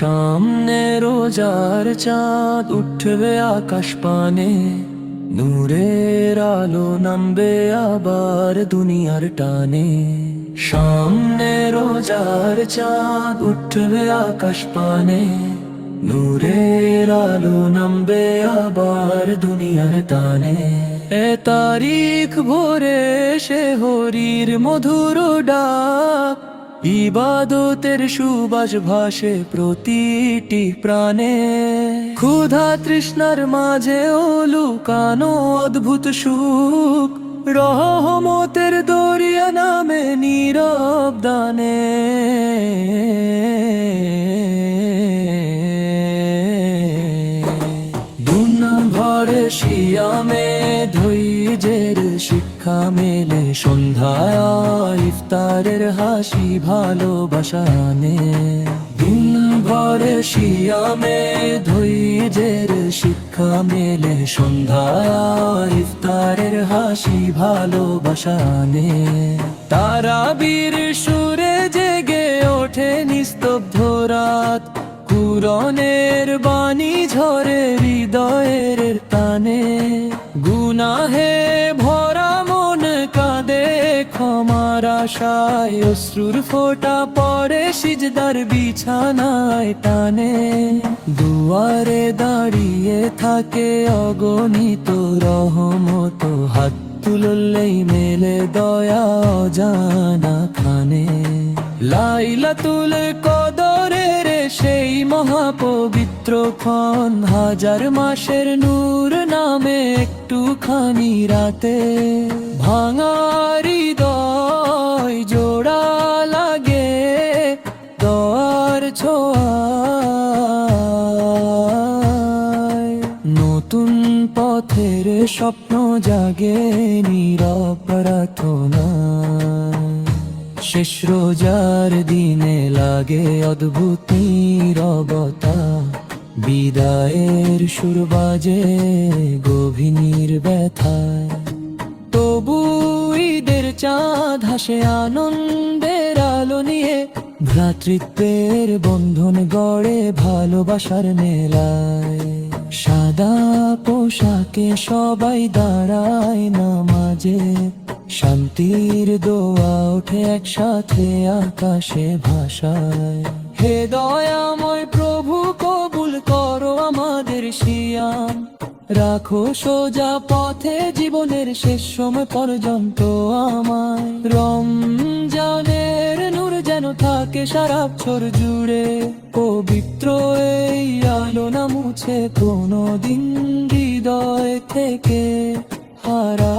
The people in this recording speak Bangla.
সামনে রোজার চাঁদ উঠবে আকাশ পানে, নূরের আলো নামবে আবার দুনিয়ার টানে। সামনে রোজার চাঁদ উঠবে আকাশ পানে, নূরের আলো নামবে আবার দুনিয়ার টানে। এ তারিখ ভোরে সে হরির মধুর ডাক, ইবাদতের সুবাস ভাসে প্রতিটি প্রাণে। ক্ষুধা তৃষ্ণার মাঝে লুকানো অদ্ভুত সুখ, রহমতের দরিয়া নামে নীরব দানে। ভরে শিয়ামে ধৈর্যের শিক্ষা মেলে, সন্ধ্যায় ইফতারের হাসি ভালোবাসা আনে। দিন ভরে শিয়ামে ধৈর্যের শিক্ষা মেলে, সন্ধ্যায় ইফতারের হাসি ভালোবাসা আনে। তারাবীর সুরে জেগে ওঠে নিস্তব্ধ রাত, কুরআনের বাণী ঝরে হৃদয়ের টানে। গুনাহে ভরা মন কাঁদে ক্ষমার আশায়, অশ্রুর ফোঁটা পড়ে সিজদার বিছানায় টানে। দুয়ারে দাঁড়িয়ে থাকে অগণিত রহমত, হাত তুললেই মেলে দয়া অজানা খানে। লাইলাতুল কদরের সেই মহাপবিত্র ক্ষণ, হাজার মাসের নূর নামে একটুখানি রাতে। ভাঙা হৃদয় জোড়া লাগে দোয়ার ছোঁয়ায়, নতুন পথের স্বপ্ন জাগে নীরব প্রার্থনা। শেষ রোজার দিনে লাগে অদ্ভুত নীরবতা, বিদায়ের সুর বাজে গভীর ব্যথায়। তবু ঈদের চাঁদ হাসে আনন্দের আলো নিয়ে, ভ্রাতৃত্বের বন্ধন গড়ে ভালোবাসার মেলায়। সাদা পোশাকে সবাই দাঁড়ায় নামাজে, শান্তির দোয়া ওঠে একসাথে আকাশে ভাষায়। হে দয়াময় প্রভু, কবুল করো আমাদের সিয়াম, রাখো সোজা পথে জীবনের শেষ সময় পর্যন্ত আমায়। রমজানের নূর যেন থাকে সারা বছর জুড়ে, পবিত্র এই আলো না মুছে কোনোদিন হৃদয় থেকে হারা।